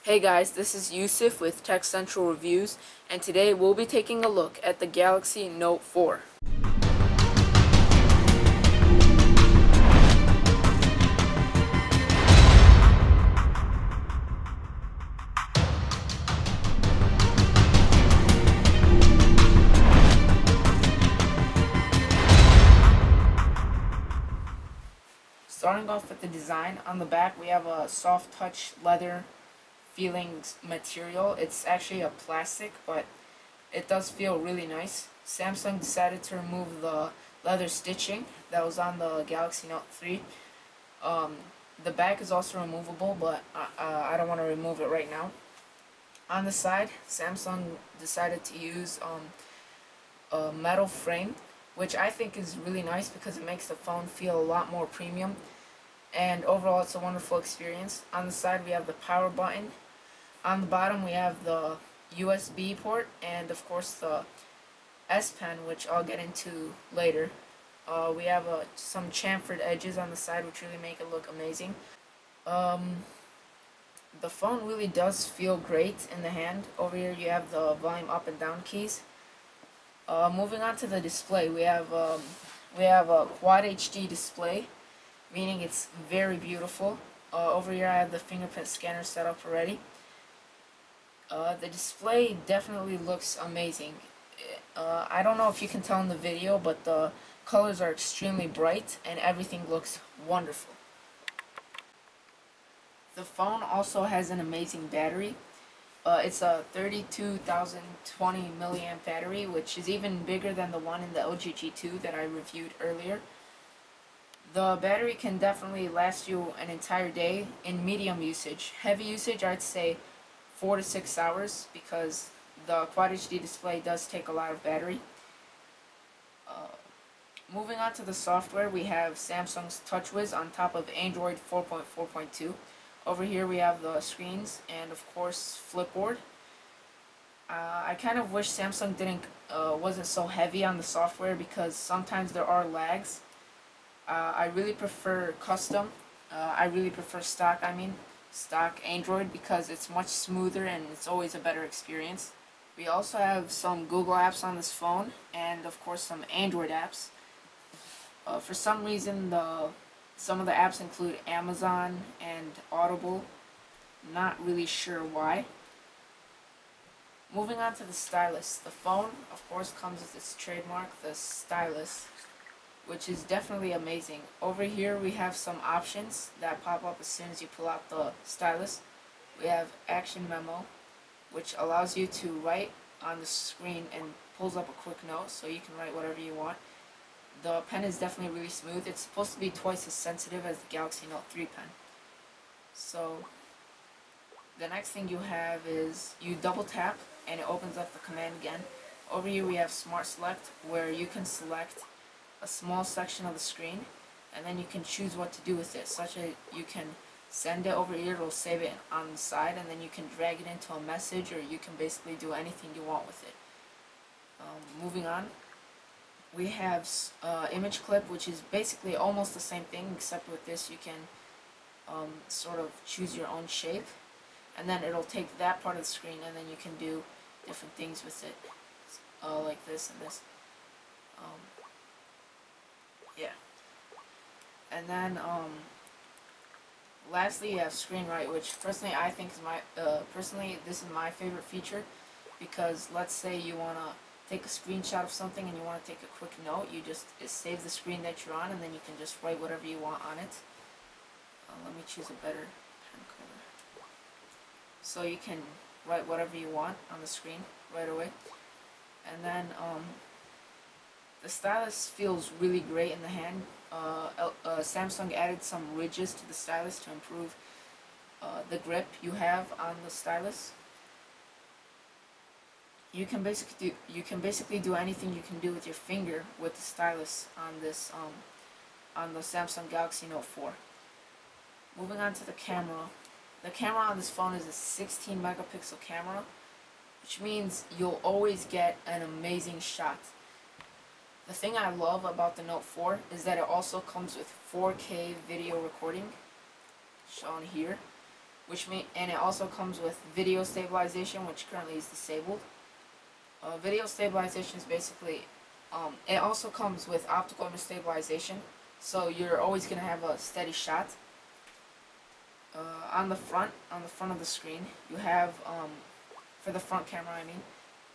Hey guys, this is Yusuf with Tech Central Reviews, and today we'll be taking a look at the Galaxy Note 4. Starting off with the design, on the back we have a soft touch leather feeling material. It's actually a plastic, but it does feel really nice. Samsung decided to remove the leather stitching that was on the Galaxy Note 3. The back is also removable, but I don't want to remove it right now. On the side, Samsung decided to use a metal frame, which I think is really nice because it makes the phone feel a lot more premium, and overall it's a wonderful experience. On the side we have the power button. On the bottom we have the USB port and of course the S Pen, which I'll get into later. We have some chamfered edges on the side which really make it look amazing. The phone really does feel great in the hand. Over here you have the volume up and down keys. Moving on to the display, we have a Quad HD display, meaning it's very beautiful. Over here I have the fingerprint scanner set up already. The display definitely looks amazing. I don't know if you can tell in the video, but the colors are extremely bright and everything looks wonderful. The phone also has an amazing battery. It's a 32,020 milliamp battery, which is even bigger than the one in the LG G2 that I reviewed earlier. The battery can definitely last you an entire day in medium usage. Heavy usage, I'd say 4 to 6 hours, because the Quad HD display does take a lot of battery. Moving on to the software, we have Samsung's TouchWiz on top of Android 4.4.2. Over here we have the screens and of course Flipboard. I kind of wish Samsung wasn't so heavy on the software, because sometimes there are lags. I really prefer custom. I really prefer stock Android, because it's much smoother and it's always a better experience. We also have some Google apps on this phone and of course some Android apps. For some reason some of the apps include Amazon and Audible. Not really sure why. Moving on to the stylus. The phone, of course, comes with its trademark, the stylus, which is definitely amazing. Over here we have some options that pop up as soon as you pull out the stylus. We have Action Memo, which allows you to write on the screen and pulls up a quick note, so you can write whatever you want. The pen is definitely really smooth. It's supposed to be twice as sensitive as the Galaxy Note 3 pen. So the next thing you have is you double tap and it opens up the command again. Over here we have Smart Select, where you can select a small section of the screen and then you can choose what to do with it, such as you can send it over here, it'll save it on the side, and then you can drag it into a message, or you can basically do anything you want with it. Moving on, we have image clip, which is basically almost the same thing, except with this you can sort of choose your own shape, and then it'll take that part of the screen and then you can do different things with it, like this and this. Yeah. And then lastly you have screen write, which personally I think is this is my favorite feature, because let's say you want to take a screenshot of something and you want to take a quick note, it saves the screen that you're on, and then you can just write whatever you want on it. Let me choose a better pen color. So you can write whatever you want on the screen right away. And then the stylus feels really great in the hand. Samsung added some ridges to the stylus to improve the grip you have on the stylus. You can basically do anything you can do with your finger with the stylus on this on the Samsung Galaxy Note 4. Moving on to the camera. The camera on this phone is a 16 megapixel camera, which means you'll always get an amazing shot. The thing I love about the Note 4 is that it also comes with 4K video recording, shown here. and it also comes with video stabilization, which currently is disabled. Video stabilization is basically, it also comes with optical image stabilization, so you're always going to have a steady shot. On the front of the screen, you have, for the front camera, I mean,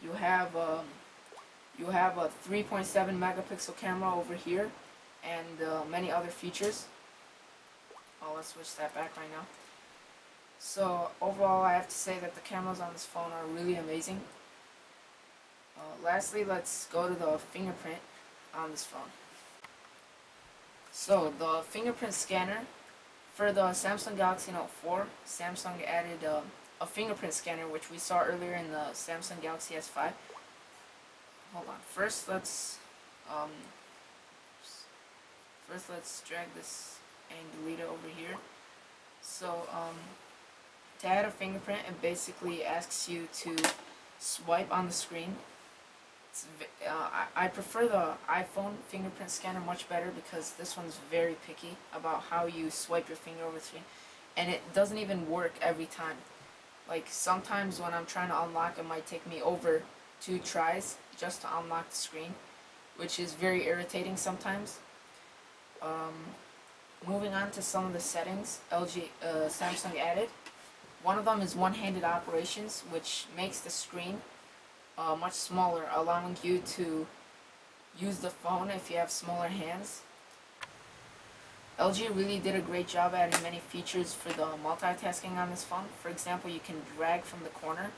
you have a 3.7 megapixel camera over here, and many other features. Oh, let's switch that back right now. So overall, I have to say that the cameras on this phone are really amazing. Lastly, let's go to the fingerprint on this phone. So the fingerprint scanner for the Samsung Galaxy Note 4, Samsung added a fingerprint scanner, which we saw earlier in the Samsung Galaxy S5. Hold on. First, let's drag this and delete it over here. So to add a fingerprint, it basically asks you to swipe on the screen. I prefer the iPhone fingerprint scanner much better because this one's very picky about how you swipe your finger over the screen, and it doesn't even work every time. Like sometimes when I'm trying to unlock, it might take me over 2 tries just to unlock the screen, which is very irritating sometimes. Moving on to some of the settings Samsung added. One of them is one-handed operations, which makes the screen much smaller, allowing you to use the phone if you have smaller hands. LG really did a great job adding many features for the multitasking on this phone. For example, you can drag from the corner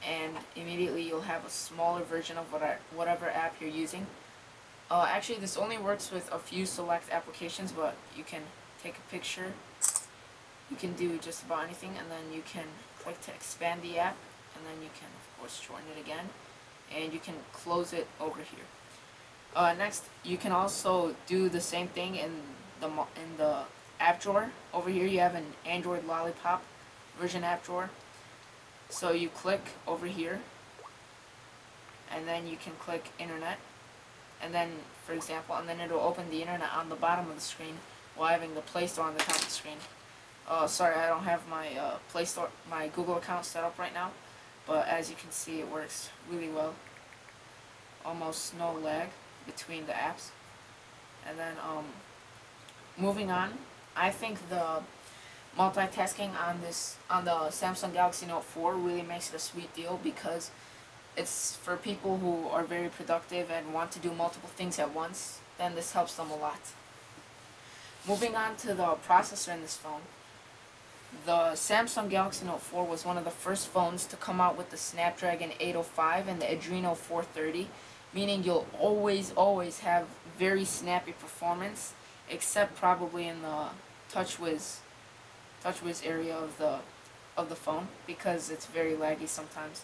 and immediately you'll have a smaller version of whatever app you're using. Actually, this only works with a few select applications, but you can take a picture, you can do just about anything, and then you can click to expand the app, and then you can of course join it again, and you can close it over here. Next, you can also do the same thing in the app drawer. Over here you have an Android Lollipop version app drawer. So you click over here, and then you can click Internet, and then, for example, and then it'll open the Internet on the bottom of the screen while having the Play Store on the top of the screen. Sorry, I don't have my Play Store, my Google account set up right now, but as you can see, it works really well. Almost no lag between the apps. And then, moving on, I think the multitasking on the Samsung Galaxy Note 4 really makes it a sweet deal because it's for people who are very productive and want to do multiple things at once. Then this helps them a lot. Moving on to the processor in this phone. The Samsung Galaxy Note 4 was one of the first phones to come out with the Snapdragon 805 and the Adreno 430, meaning you'll always have very snappy performance, except probably in the TouchWiz area of the phone, because it's very laggy sometimes.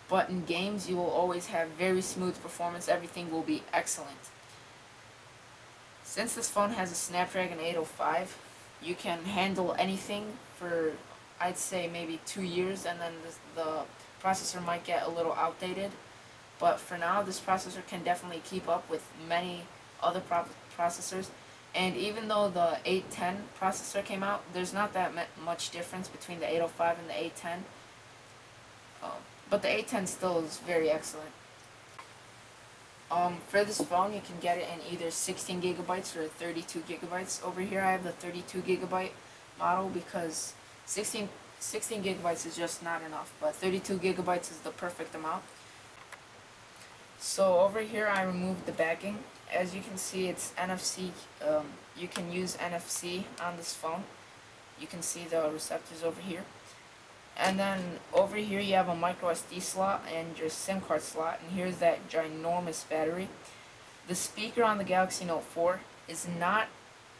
But in games, you will always have very smooth performance. Everything will be excellent. Since this phone has a Snapdragon 805, you can handle anything for, I'd say, maybe 2 years, and then the processor might get a little outdated. But for now, this processor can definitely keep up with many other processors. And even though the 810 processor came out, there's not that much difference between the 805 and the 810. But the 810 still is very excellent. For this phone, you can get it in either 16 gigabytes or 32 gigabytes. Over here, I have the 32 gigabyte model because 16 gigabytes is just not enough, but 32 gigabytes is the perfect amount. So over here, I removed the backing. As you can see, it's NFC. You can use NFC on this phone. You can see the receptors over here. And then over here you have a micro SD slot and your SIM card slot, and here's that ginormous battery. The speaker on the Galaxy Note 4 is not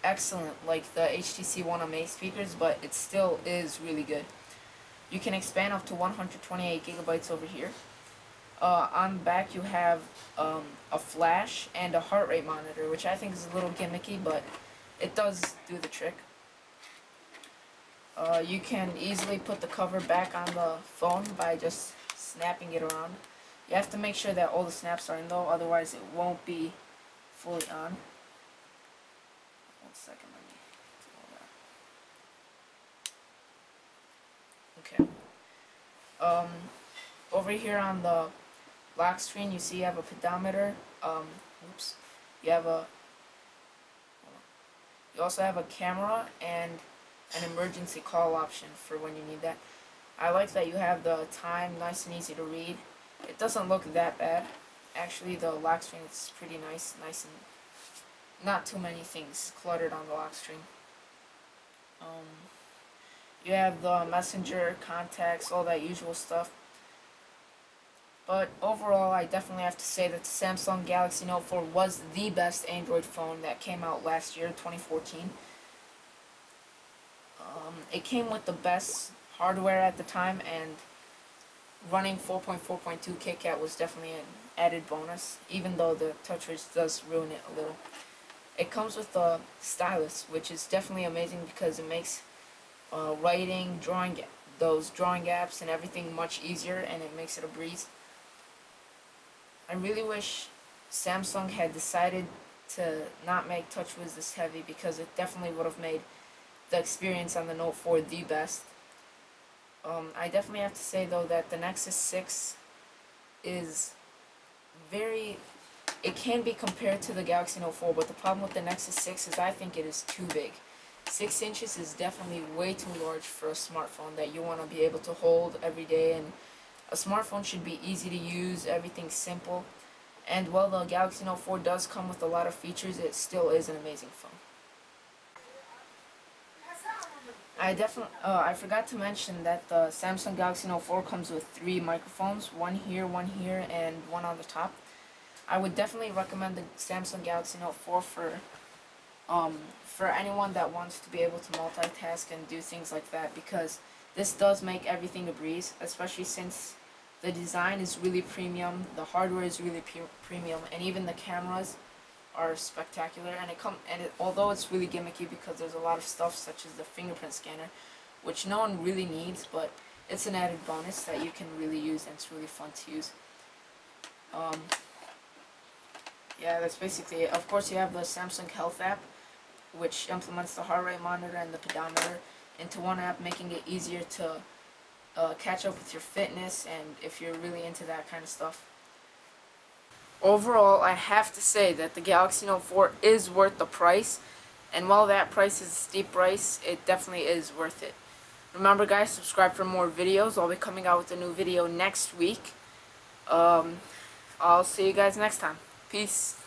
excellent like the HTC One MA speakers, but it still is really good. You can expand up to 128 gigabytes over here. On the back you have a flash and a heart rate monitor, which I think is a little gimmicky, but it does do the trick. You can easily put the cover back on the phone by just snapping it around. You have to make sure that all the snaps are in though, otherwise it won't be fully on. 1 second, let me do all that. Okay. Um, Over here on the lock screen, you see you have a pedometer. Oops. You have a. You also have a camera and an emergency call option for when you need that. I like that you have the time nice and easy to read. It doesn't look that bad. Actually, the lock screen is pretty nice and not too many things cluttered on the lock screen. You have the messenger, contacts, all that usual stuff. But overall, I definitely have to say that the Samsung Galaxy Note 4 was the best Android phone that came out last year, 2014. It came with the best hardware at the time, and running 4.4.2 KitKat was definitely an added bonus, even though the TouchWiz does ruin it a little. It comes with the stylus, which is definitely amazing because it makes writing, those drawing apps and everything much easier, and it makes it a breeze. I really wish Samsung had decided to not make TouchWiz this heavy, because it definitely would have made the experience on the Note 4 the best. I definitely have to say though that the Nexus 6 is it can be compared to the Galaxy Note 4, but the problem with the Nexus 6 is I think it is too big. 6 inches is definitely way too large for a smartphone that you want to be able to hold every day, and a smartphone should be easy to use, everything's simple. And while the Galaxy Note 4 does come with a lot of features, it still is an amazing phone. I forgot to mention that the Samsung Galaxy Note 4 comes with 3 microphones, one here, and one on the top. I would definitely recommend the Samsung Galaxy Note 4 for anyone that wants to be able to multitask and do things like that, because this does make everything a breeze, especially since the design is really premium, the hardware is really premium, and even the cameras are spectacular. And although it's really gimmicky because there's a lot of stuff such as the fingerprint scanner, which no one really needs, but it's an added bonus that you can really use, and it's really fun to use. Yeah, that's basically it. Of course, you have the Samsung Health app, which implements the heart rate monitor and the pedometer into one app, making it easier to catch up with your fitness, and if you're really into that kind of stuff. Overall, I have to say that the Galaxy Note 4 is worth the price, and while that price is a steep price, it definitely is worth it. Remember guys, subscribe for more videos. I'll be coming out with a new video next week. I'll see you guys next time. Peace.